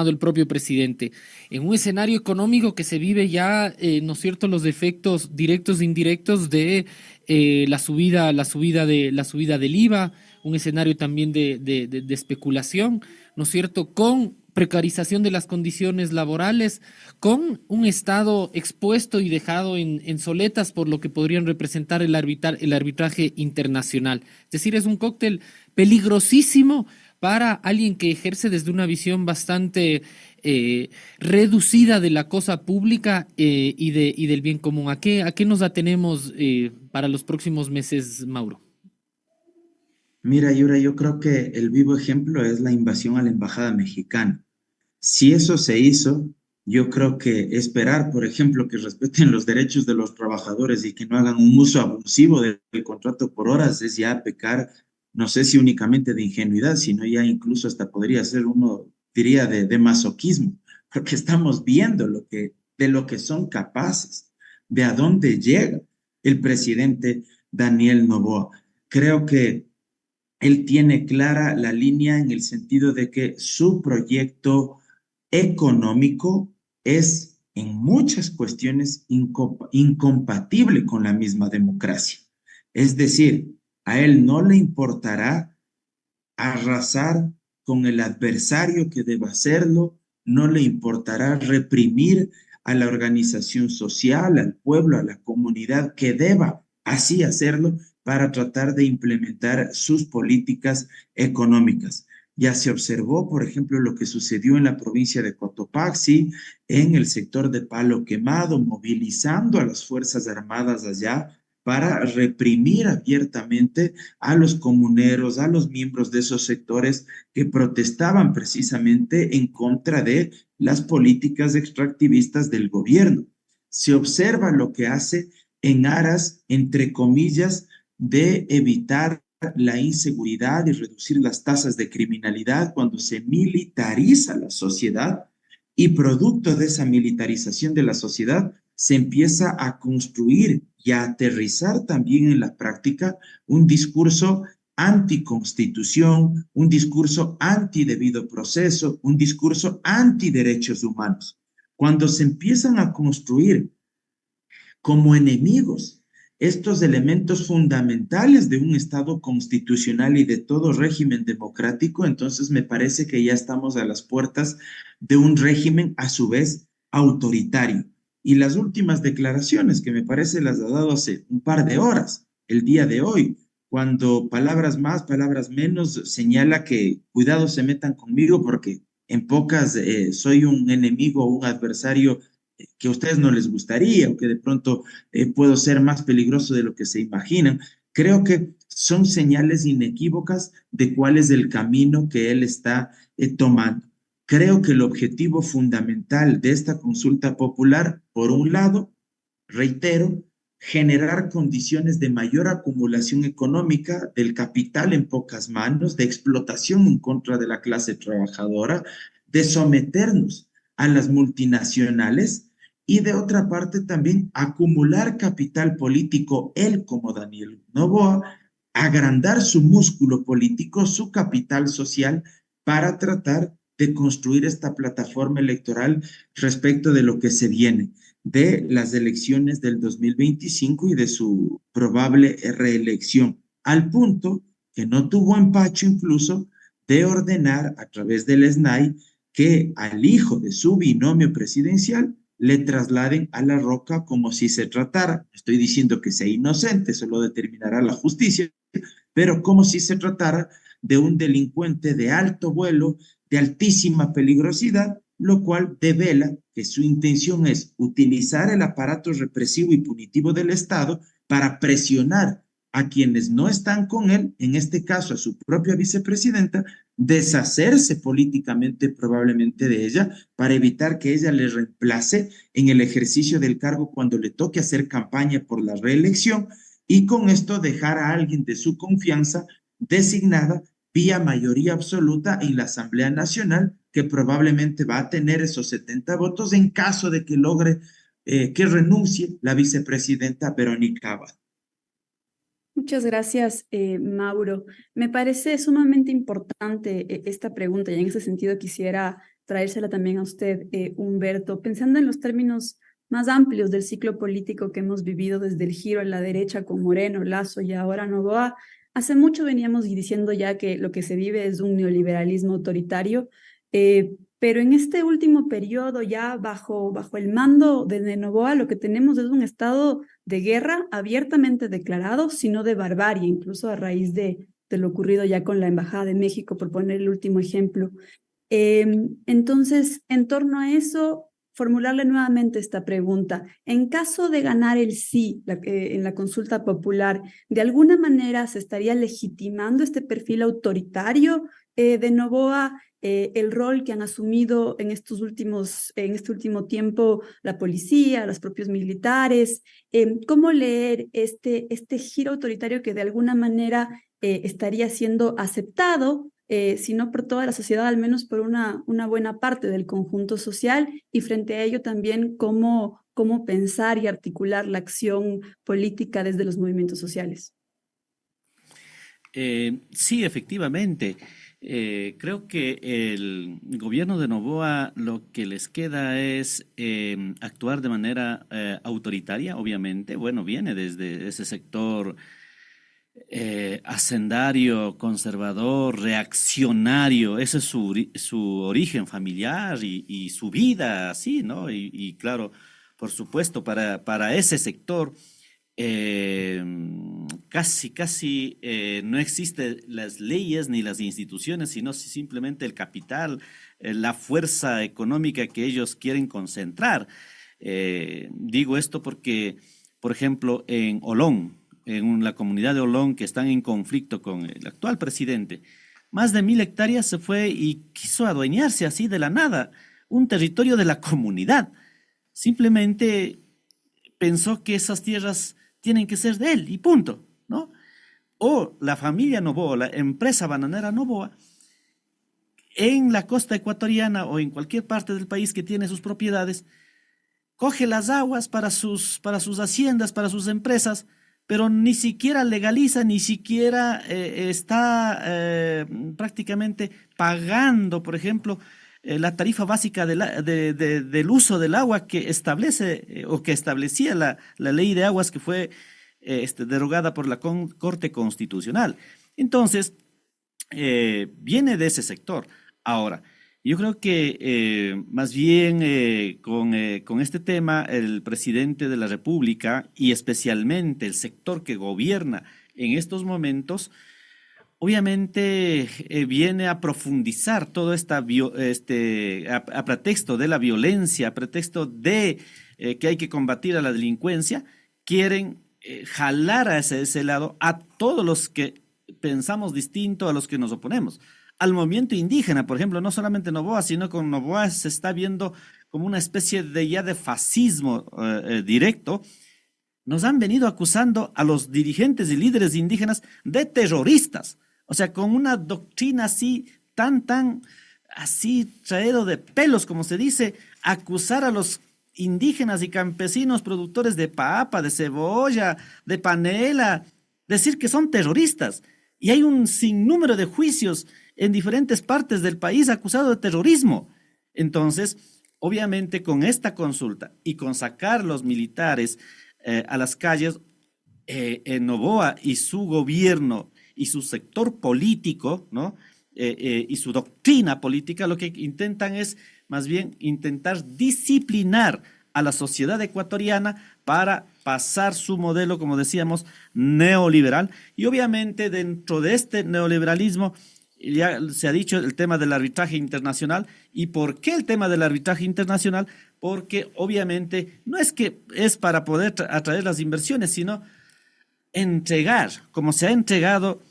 el propio presidente, en un escenario económico que se vive ya, ¿no es cierto?, los efectos directos e indirectos de la subida del IVA, un escenario también de especulación, ¿no es cierto?, con precarización de las condiciones laborales, con un Estado expuesto y dejado en soletas por lo que podrían representar el arbitraje internacional. Es decir, es un cóctel peligrosísimo para alguien que ejerce desde una visión bastante reducida de la cosa pública y del bien común. ¿A qué nos atenemos para los próximos meses, Mauro? Mira, Yura, yo creo que el vivo ejemplo es la invasión a la embajada mexicana. Si eso se hizo, Yo creo que esperar, por ejemplo, que respeten los derechos de los trabajadores y que no hagan un uso abusivo del contrato por horas es ya pecar, no sé si únicamente de ingenuidad, sino ya incluso hasta podría ser uno, diría, de masoquismo, porque estamos viendo de lo que son capaces, de a dónde llega el presidente Daniel Noboa. Creo que él tiene clara la línea en el sentido de que su proyecto económico es en muchas cuestiones incompatible con la misma democracia. Es decir, a él no le importará arrasar con el adversario que deba hacerlo, no le importará reprimir a la organización social, al pueblo, a la comunidad que deba así hacerlo para tratar de implementar sus políticas económicas. Ya se observó, por ejemplo, lo que sucedió en la provincia de Cotopaxi, en el sector de Palo Quemado, movilizando a las Fuerzas Armadas allá para reprimir abiertamente a los comuneros, a los miembros de esos sectores que protestaban precisamente en contra de las políticas extractivistas del gobierno. Se observa lo que hace en aras, entre comillas, de evitar la inseguridad y reducir las tasas de criminalidad cuando se militariza la sociedad y producto de esa militarización de la sociedad se empieza a construir y a aterrizar también en la práctica un discurso anticonstitución, un discurso antidebido proceso, un discurso antiderechos humanos. Cuando se empiezan a construir como enemigos estos elementos fundamentales de un Estado constitucional y de todo régimen democrático, entonces me parece que ya estamos a las puertas de un régimen a su vez autoritario. Y las últimas declaraciones que me parece las ha dado hace un par de horas, el día de hoy, cuando palabras más, palabras menos, señala que cuidado se metan conmigo porque en pocas soy un enemigo o un adversario que a ustedes no les gustaría o que de pronto puedo ser más peligroso de lo que se imaginan. Creo que son señales inequívocas de cuál es el camino que él está tomando. Creo que el objetivo fundamental de esta consulta popular, por un lado, reitero, generar condiciones de mayor acumulación económica del capital en pocas manos, de explotación en contra de la clase trabajadora, de someternos a las multinacionales y de otra parte también acumular capital político, él como Daniel Noboa, agrandar su músculo político, su capital social para tratar de construir esta plataforma electoral respecto de lo que se viene, de las elecciones del 2025 y de su probable reelección, al punto que no tuvo empacho incluso de ordenar a través del SNAI que al hijo de su binomio presidencial le trasladen a La Roca como si se tratara, estoy diciendo que sea inocente, eso lo determinará la justicia, pero como si se tratara de un delincuente de alto vuelo, de altísima peligrosidad, lo cual devela que su intención es utilizar el aparato represivo y punitivo del Estado para presionar a quienes no están con él, en este caso a su propia vicepresidenta, deshacerse políticamente probablemente de ella para evitar que ella le reemplace en el ejercicio del cargo cuando le toque hacer campaña por la reelección y con esto dejar a alguien de su confianza designada vía mayoría absoluta en la Asamblea Nacional, que probablemente va a tener esos 70 votos en caso de que logre que renuncie la vicepresidenta Verónica Abad. Muchas gracias, Mauro. Me parece sumamente importante esta pregunta y en ese sentido quisiera traérsela también a usted, Humberto, pensando en los términos más amplios del ciclo político que hemos vivido desde el giro a la derecha con Moreno, Lasso y ahora Noboa. Hace mucho veníamos diciendo ya que lo que se vive es un neoliberalismo autoritario, pero en este último periodo ya bajo el mando de Noboa lo que tenemos es un estado de guerra abiertamente declarado, sino de barbarie, incluso a raíz de lo ocurrido ya con la Embajada de México, por poner el último ejemplo. Entonces, en torno a eso, formularle nuevamente esta pregunta. En caso de ganar el sí en la consulta popular, ¿de alguna manera se estaría legitimando este perfil autoritario de Noboa, el rol que han asumido en este último tiempo la policía, los propios militares, cómo leer este giro autoritario que de alguna manera estaría siendo aceptado, si no por toda la sociedad, al menos por una buena parte del conjunto social, y frente a ello también cómo pensar y articular la acción política desde los movimientos sociales. Sí, efectivamente. Creo que el gobierno de Noboa lo que les queda es actuar de manera autoritaria, obviamente. Bueno, viene desde ese sector hacendario, conservador, reaccionario. Ese es su origen familiar y su vida, así, ¿no? Y claro, por supuesto, para ese sector casi no existen las leyes ni las instituciones, sino simplemente el capital, la fuerza económica que ellos quieren concentrar. Digo esto porque, por ejemplo, en Olón, la comunidad de Olón, que están en conflicto con el actual presidente, más de 1.000 hectáreas se fue y quiso adueñarse así de la nada, un territorio de la comunidad. Simplemente pensó que esas tierras tienen que ser de él y punto, ¿no? O la familia Noboa, la empresa bananera Noboa, en la costa ecuatoriana o en cualquier parte del país que tiene sus propiedades, coge las aguas para sus haciendas, para sus empresas, pero ni siquiera legaliza, ni siquiera está prácticamente pagando, por ejemplo, la tarifa básica del uso del agua que establece o que establecía la ley de aguas que fue derogada por la Corte Constitucional. Entonces, viene de ese sector. Ahora, yo creo que más bien con este tema, el presidente de la República y especialmente el sector que gobierna en estos momentos, obviamente viene a profundizar todo a pretexto de la violencia, a pretexto de que hay que combatir a la delincuencia, quieren jalar a ese lado a todos los que pensamos distinto, a los que nos oponemos. Al movimiento indígena, por ejemplo, no solamente Noboa, sino con Noboa se está viendo como una especie de fascismo directo. Nos han venido acusando a los dirigentes y líderes indígenas de terroristas. O sea, con una doctrina así, así traído de pelos, como se dice, acusar a los indígenas y campesinos productores de papa, de cebolla, de panela, decir que son terroristas. Y hay un sinnúmero de juicios en diferentes partes del país acusados de terrorismo. Entonces, obviamente, con esta consulta y con sacar los militares a las calles, Noboa y su gobierno y su sector político, ¿no? Y su doctrina política, lo que intentan es más bien intentar disciplinar a la sociedad ecuatoriana para pasar su modelo, como decíamos, neoliberal. Y obviamente dentro de este neoliberalismo ya se ha dicho el tema del arbitraje internacional. ¿Y por qué el tema del arbitraje internacional? Porque obviamente no es que es para poder atraer las inversiones, sino entregar, como se ha entregado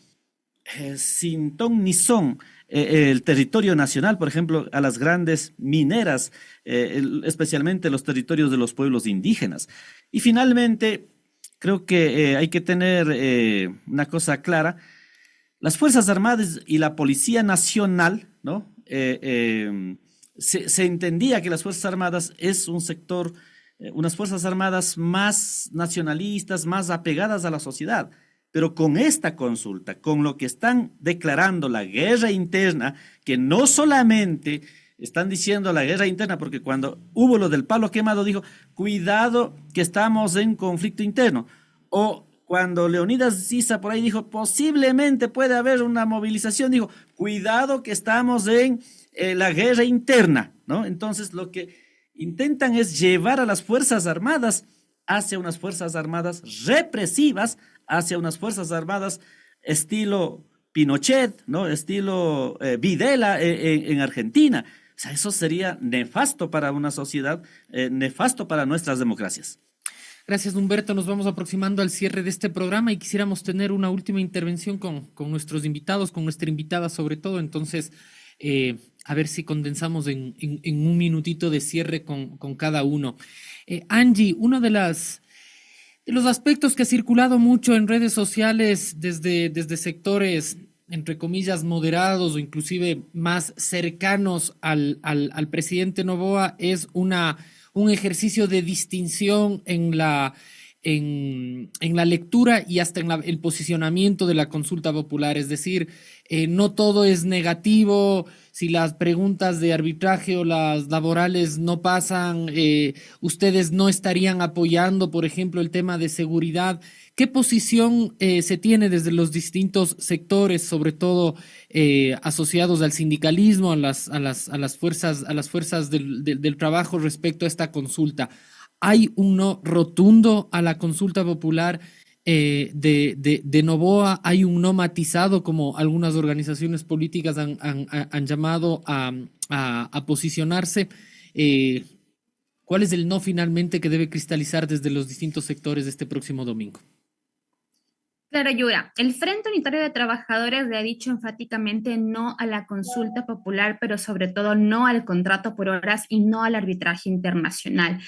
sin ton ni son el territorio nacional, por ejemplo, a las grandes mineras, especialmente los territorios de los pueblos indígenas. Y finalmente, creo que hay que tener una cosa clara. Las Fuerzas Armadas y la Policía Nacional, ¿no? Se entendía que las Fuerzas Armadas es un sector, unas Fuerzas Armadas más nacionalistas, más apegadas a la sociedad. Pero con esta consulta, con lo que están declarando la guerra interna, que no solamente están diciendo la guerra interna, porque cuando hubo lo del palo quemado dijo, cuidado que estamos en conflicto interno. O cuando Leonidas Sisa por ahí dijo, posiblemente puede haber una movilización, dijo, cuidado que estamos en la guerra interna, ¿no? Entonces lo que intentan es llevar a las Fuerzas Armadas hacia unas Fuerzas Armadas represivas, hacia unas Fuerzas Armadas estilo Pinochet, ¿no? Estilo Videla en Argentina. O sea, eso sería nefasto para una sociedad, nefasto para nuestras democracias. Gracias, Humberto. Nos vamos aproximando al cierre de este programa y quisiéramos tener una última intervención con nuestros invitados, con nuestra invitada sobre todo. Entonces, a ver si condensamos en un minutito de cierre con cada uno. Angie, uno de los aspectos que ha circulado mucho en redes sociales desde sectores, entre comillas, moderados o inclusive más cercanos al presidente Noboa es un ejercicio de distinción en la lectura y hasta en el posicionamiento de la consulta popular. Es decir, no todo es negativo. Si las preguntas de arbitraje o las laborales no pasan, ustedes no estarían apoyando, por ejemplo, el tema de seguridad. ¿Qué posición se tiene desde los distintos sectores, sobre todo asociados al sindicalismo, a las fuerzas del trabajo respecto a esta consulta? ¿Hay un no rotundo a la consulta popular de Noboa? ¿Hay un no matizado, como algunas organizaciones políticas han llamado a posicionarse? ¿Cuál es el no finalmente que debe cristalizar desde los distintos sectores este próximo domingo? Claro, Yura. El Frente Unitario de Trabajadores le ha dicho enfáticamente no a la consulta popular, pero sobre todo no al contrato por horas y no al arbitraje internacional.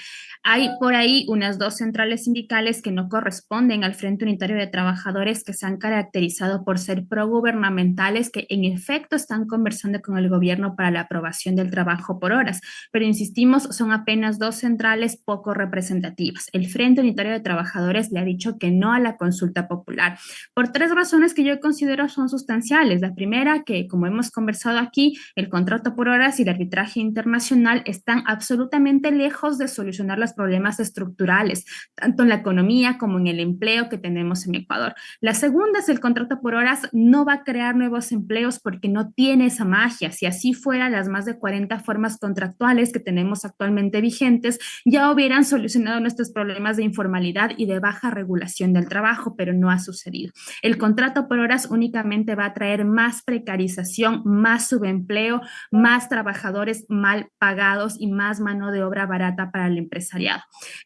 Hay por ahí unas 2 centrales sindicales que no corresponden al Frente Unitario de Trabajadores, que se han caracterizado por ser progubernamentales, que en efecto están conversando con el gobierno para la aprobación del trabajo por horas, pero insistimos, son apenas 2 centrales poco representativas. El Frente Unitario de Trabajadores le ha dicho que no a la consulta popular, por 3 razones que yo considero son sustanciales. La primera, que como hemos conversado aquí, el contrato por horas y el arbitraje internacional están absolutamente lejos de solucionar los problemas estructurales, tanto en la economía como en el empleo que tenemos en Ecuador. La segunda es el contrato por horas no va a crear nuevos empleos porque no tiene esa magia. Si así fuera, las más de 40 formas contractuales que tenemos actualmente vigentes ya hubieran solucionado nuestros problemas de informalidad y de baja regulación del trabajo, pero no ha sucedido. El contrato por horas únicamente va a traer más precarización, más subempleo, más trabajadores mal pagados y más mano de obra barata para el empresariado.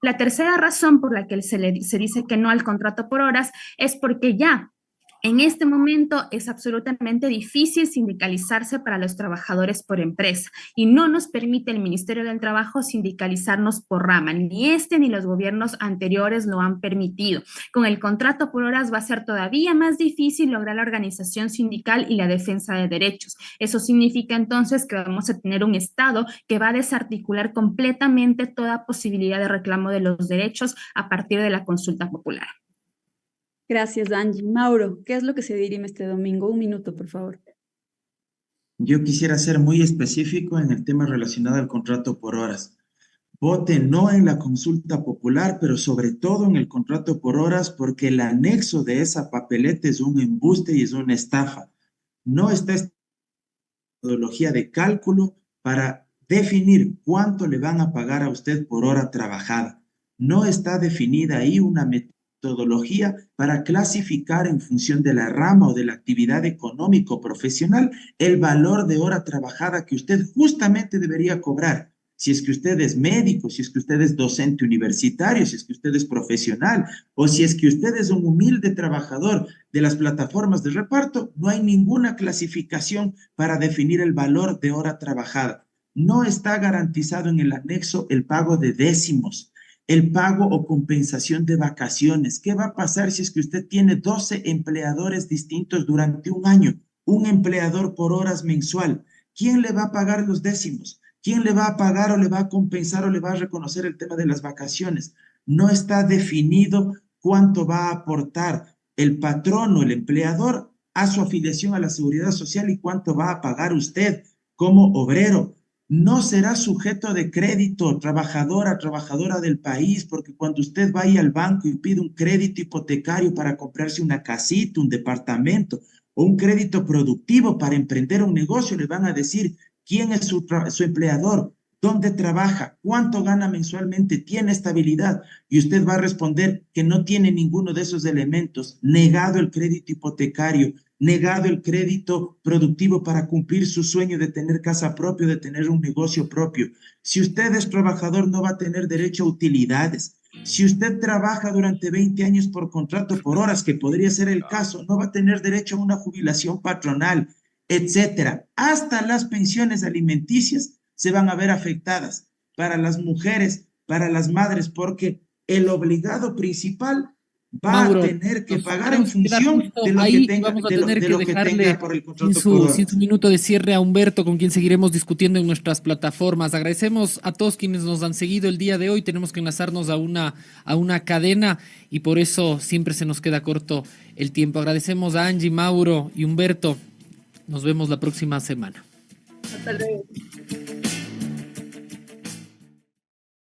La tercera razón por la que se dice que no al contrato por horas es porque ya en este momento es absolutamente difícil sindicalizarse para los trabajadores por empresa y no nos permite el Ministerio del Trabajo sindicalizarnos por rama. Ni este ni los gobiernos anteriores lo han permitido. Con el contrato por horas va a ser todavía más difícil lograr la organización sindical y la defensa de derechos. Eso significa entonces que vamos a tener un Estado que va a desarticular completamente toda posibilidad de reclamo de los derechos a partir de la consulta popular. Gracias, Angie. Mauro, ¿qué es lo que se dirime este domingo? Un minuto, por favor. Yo quisiera ser muy específico en el tema relacionado al contrato por horas. Vote no en la consulta popular, pero sobre todo en el contrato por horas, porque el anexo de esa papeleta es un embuste y es una estafa. No está esta metodología de cálculo para definir cuánto le van a pagar a usted por hora trabajada. No está definida ahí una metodología para clasificar en función de la rama o de la actividad económico-profesional el valor de hora trabajada que usted justamente debería cobrar. Si es que usted es médico, si es que usted es docente universitario, si es que usted es profesional o si es que usted es un humilde trabajador de las plataformas de reparto, no hay ninguna clasificación para definir el valor de hora trabajada. No está garantizado en el anexo el pago de décimos, el pago o compensación de vacaciones. ¿Qué va a pasar si es que usted tiene 12 empleadores distintos durante un año? Un empleador por horas mensual. ¿Quién le va a pagar los décimos? ¿Quién le va a pagar o le va a compensar o le va a reconocer el tema de las vacaciones? No está definido cuánto va a aportar el patrón o el empleador a su afiliación a la seguridad social y cuánto va a pagar usted como obrero. No será sujeto de crédito, trabajadora del país, porque cuando usted vaya al banco y pide un crédito hipotecario para comprarse una casita, un departamento o un crédito productivo para emprender un negocio, le van a decir quién es su empleador, dónde trabaja, cuánto gana mensualmente, tiene estabilidad, y usted va a responder que no tiene ninguno de esos elementos, negado el crédito hipotecario, negado el crédito productivo para cumplir su sueño de tener casa propia, de tener un negocio propio. Si usted es trabajador, no va a tener derecho a utilidades. Si usted trabaja durante 20 años por contrato por horas, que podría ser el caso, no va a tener derecho a una jubilación patronal, etcétera. Hasta las pensiones alimenticias se van a ver afectadas para las mujeres, para las madres, porque el obligado principal va Mauro, a tener que nos pagar en tenemos que quedar función justo de lo ahí que tenga, vamos a de lo, tener de que lo que dejarle tenga por el contrato por sin horas. su minuto de cierre a Humberto, con quien seguiremos discutiendo en nuestras plataformas. Agradecemos a todos quienes nos han seguido el día de hoy. Tenemos que enlazarnos a una cadena y por eso siempre se nos queda corto el tiempo. Agradecemos a Angie, Mauro y Humberto. Nos vemos la próxima semana. Hasta luego.